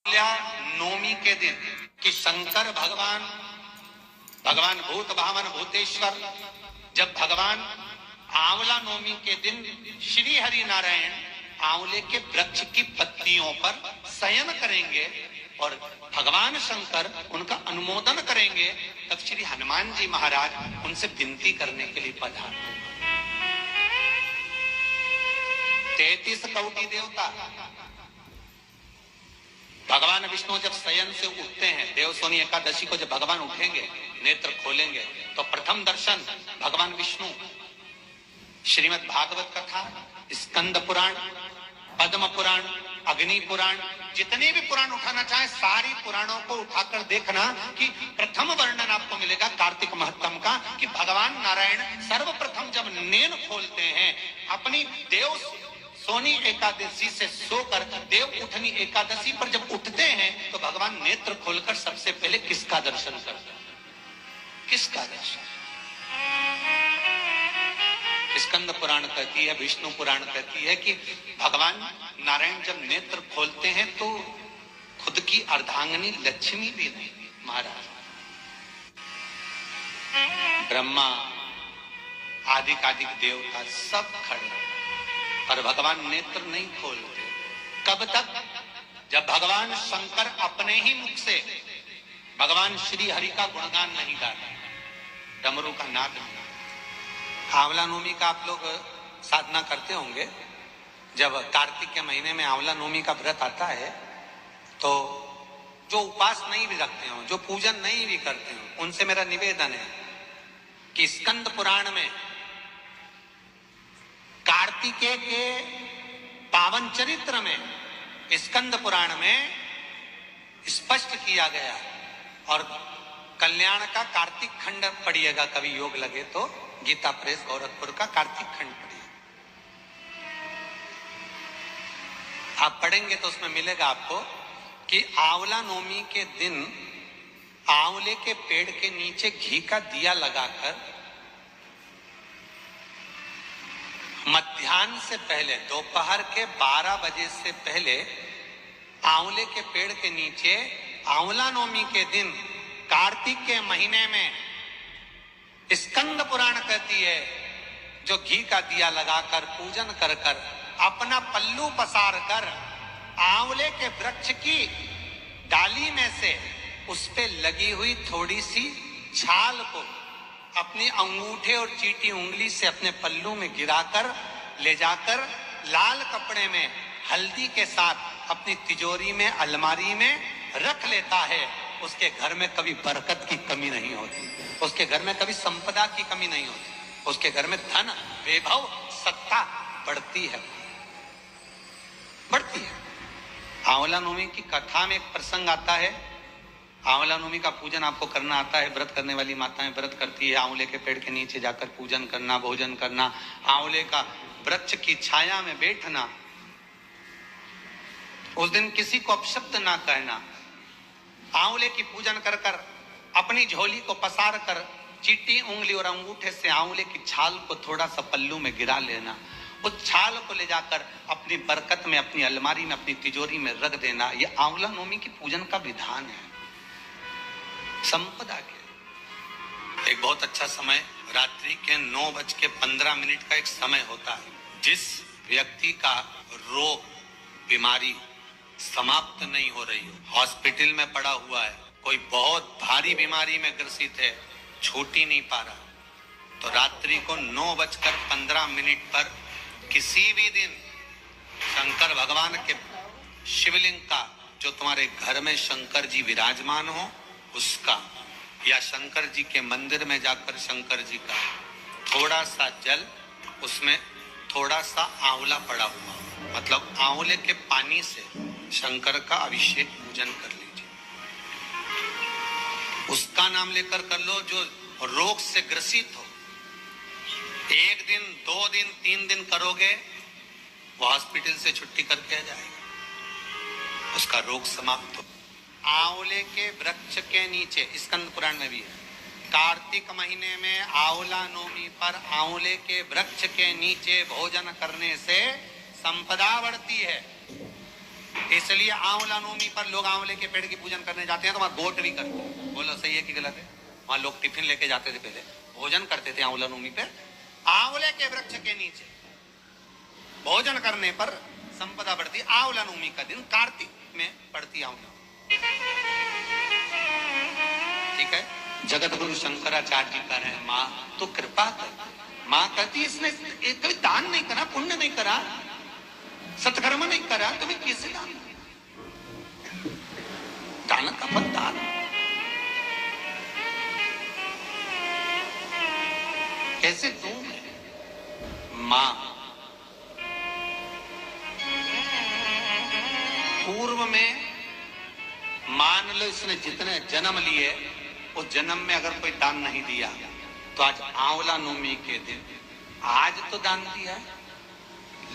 नवमी के दिन कि शंकर भगवान भूत भावन भूतेश्वर जब भगवान आंवला नवमी के दिन श्री हरि नारायण आंवले के वृक्ष की पत्तियों पर शयन करेंगे और भगवान शंकर उनका अनुमोदन करेंगे, तब श्री हनुमान जी महाराज उनसे विनती करने के लिए पधारते। 33 कोटि देवता भगवान विष्णु जब शयन से उठते हैं, देवसोनी एकादशी को जब भगवान उठेंगे, नेत्र खोलेंगे, तो प्रथम दर्शन भगवान विष्णु श्रीमद् भागवत कथा, स्कंद पुराण, पद्म पुराण, अग्नि पुराण, जितने भी पुराण उठाना चाहे सारी पुराणों को उठाकर देखना कि प्रथम वर्णन आपको मिलेगा कार्तिक महत्तम का कि भगवान नारायण सर्वप्रथम जब नेत्र खोलते हैं अपनी देव सोनी एकादशी से सोकर देव उठनी एकादशी पर जब उठते हैं तो भगवान नेत्र खोलकर सबसे पहले किसका दर्शन करते हैं? किसका दर्शन? स्कंद पुराण कहती है, विष्णु पुराण कहती है कि भगवान नारायण जब नेत्र खोलते हैं तो खुद की अर्धांगिनी लक्ष्मी भी नहीं, महाराज ब्रह्मा आदिकादिक देवता सब खड़े, पर भगवान नेत्र नहीं खोलते। कब तक? जब भगवान शंकर अपने ही मुख से भगवान श्री हरि का गुणगान नहीं गाते, डमरू का नाद नहीं। आंवला नवमी का आप लोग साधना करते होंगे। जब कार्तिक के महीने में आंवला नवमी का व्रत आता है तो जो उपवास नहीं भी रखते हो, जो पूजन नहीं भी करते हो, उनसे मेरा निवेदन है कि स्कंद पुराण में कार्तिकेय के पावन चरित्र में स्कंद पुराण में स्पष्ट किया गया, और कल्याण का कार्तिक खंड पढ़िएगा, कभी योग लगे तो गीता प्रेस गोरखपुर का कार्तिक खंड पढ़िए, आप पढ़ेंगे तो उसमें मिलेगा आपको कि आंवला नवमी के दिन आंवले के पेड़ के नीचे घी का दिया लगाकर मध्याह्न से पहले दोपहर के 12 बजे से पहले आंवले के पेड़ के नीचे आंवला नवमी के दिन कार्तिक के महीने में स्कंद पुराण कहती है जो घी का दिया लगाकर पूजन कर कर अपना पल्लू पसार कर आंवले के वृक्ष की डाली में से उस पे लगी हुई थोड़ी सी छाल को अपनी अंगूठे और चीटी उंगली से अपने पल्लू में गिराकर ले जाकर लाल कपड़े में हल्दी के साथ अपनी तिजोरी में अलमारी में रख लेता है। उसके घर में कभी बरकत की कमी नहीं होती, उसके घर में कभी संपदा की कमी नहीं होती, उसके घर में धन वैभव सत्ता बढ़ती है, बढ़ती है। आंवला नवमी की कथा में एक प्रसंग आता है। आंवला नवमी का पूजन आपको करना आता है, व्रत करने वाली माताएं व्रत करती है, आंवले के पेड़ के नीचे जाकर पूजन करना, भोजन करना, आंवले का वृक्ष की छाया में बैठना, उस दिन किसी को अपशब्द ना कहना, आंवले की पूजन कर कर अपनी झोली को पसार कर चीटी उंगली और अंगूठे से आंवले की छाल को थोड़ा सा पल्लू में गिरा लेना, उस छाल को ले जाकर अपनी बरकत में, अपनी अलमारी में, अपनी तिजोरी में रख देना। यह आंवला नवमी की पूजन का विधान है, संपदा के। एक बहुत अच्छा समय रात्रि के 9:15 का एक समय होता है, जिस व्यक्ति का रोग बीमारी समाप्त नहीं हो रही हो, हॉस्पिटल में पड़ा हुआ है, कोई बहुत भारी बीमारी में ग्रसित है, छूट ही नहीं पा रहा, तो रात्रि को 9:15 पर किसी भी दिन शंकर भगवान के शिवलिंग का, जो तुम्हारे घर में शंकर जी विराजमान हो उसका, या शंकर जी के मंदिर में जाकर शंकर जी का थोड़ा सा जल, उसमें थोड़ा सा आंवला पड़ा हुआ, मतलब आंवले के पानी से शंकर का अभिषेक पूजन कर लीजिए। उसका नाम लेकर कर लो जो रोग से ग्रसित हो। 1 दिन 2 दिन 3 दिन करोगे, वो हॉस्पिटल से छुट्टी करके आ जाएगा, उसका रोग समाप्त हो। आंवले के वृक्ष के नीचे, स्कंद पुराण में भी है, कार्तिक महीने में आंवला नवमी पर आंवले के वृक्ष के नीचे भोजन करने से संपदा बढ़ती है। इसलिए आंवला नवमी पर लोग आंवले के पेड़ की पूजन करने जाते हैं तो वहां गोट भी करते हैं। बोलो सही है कि गलत है? वहां लोग टिफिन लेके जाते थे, पहले भोजन करते थे आंवला नवमी पर, आंवले के वृक्ष के नीचे भोजन करने पर संपदा बढ़ती। आंवला नवमी का दिन कार्तिक में पड़ती आंवला, ठीक है। जगत गुरु शंकराचार्य जी कह रहे हैं माँ तो कृपा कर। माँ कहती है इसने कभी दान नहीं करा, पुण्य नहीं करा, सत्कर्म नहीं करा, तुम्हें कैसे दान? दान का फल दान। कैसे दूं मैं? मां पूर्व में मान लो इसने जितने जन्म लिए उस जन्म में अगर कोई दान नहीं दिया तो आज आंवला नवमी के दिन आज तो दान दिया।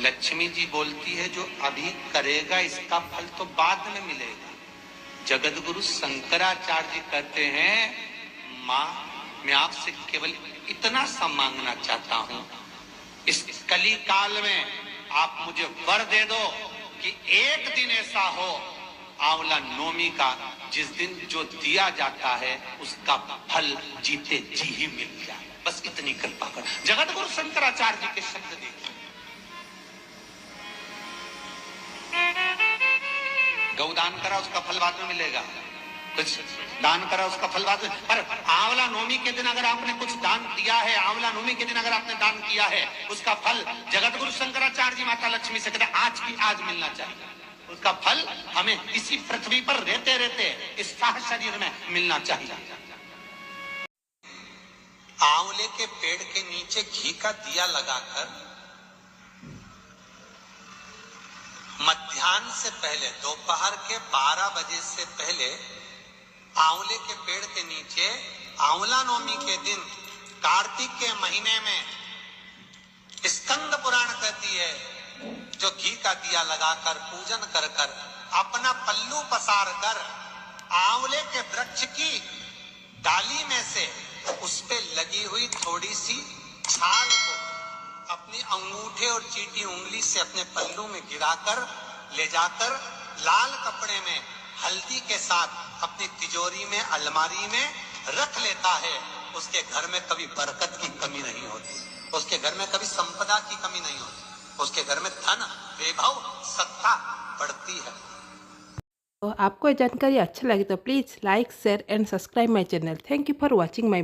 लक्ष्मी जी बोलती है जो अभी करेगा इसका फल तो बाद में मिलेगा। जगत गुरु शंकराचार्य जी कहते हैं मां मैं आपसे केवल इतना सा मांगना चाहता हूं, इस कली काल में आप मुझे वर दे दो कि एक दिन ऐसा हो आंवला नवमी का जिस दिन जो दिया जाता है उसका फल जीते जी ही मिल जाए। बस इतनी कृपा कर। जगत गुरु शंकराचार्य जी के शब्द देखिए। गौदान करा उसका फल बाद में मिलेगा, कुछ दान करा उसका फल बाद में। पर आंवला नवमी के दिन अगर आपने कुछ दान दिया है, आंवला नवमी के दिन अगर आपने दान किया है, उसका फल जगत गुरु शंकराचार्य जी माता लक्ष्मी से कहते आज की आज मिलना चाहिए। उसका फल हमें इसी पृथ्वी पर रहते रहते इस साह शरीर में मिलना चाहिए। आंवले के पेड़ के नीचे घी का दिया लगाकर मध्याह्न से पहले दोपहर के 12 बजे से पहले आंवले के पेड़ के नीचे आंवला नवमी के दिन कार्तिक के महीने में स्कंद पुराण कहती है जो घी का दिया लगाकर पूजन कर कर अपना पल्लू पसार कर आंवले के वृक्ष की डाली में से उस पे लगी हुई थोड़ी सी छाल को अपनी अंगूठे और चीटी उंगली से अपने पल्लू में गिराकर ले जाकर लाल कपड़े में हल्दी के साथ अपनी तिजोरी में अलमारी में रख लेता है। उसके घर में कभी बरकत की कमी नहीं होती, उसके घर में कभी संपदा की कमी नहीं होती, उसके घर में धन वैभव सत्ता बढ़ती है। तो आपको ये जानकारी अच्छा लगे तो please like share and subscribe my channel. Thank you for watching my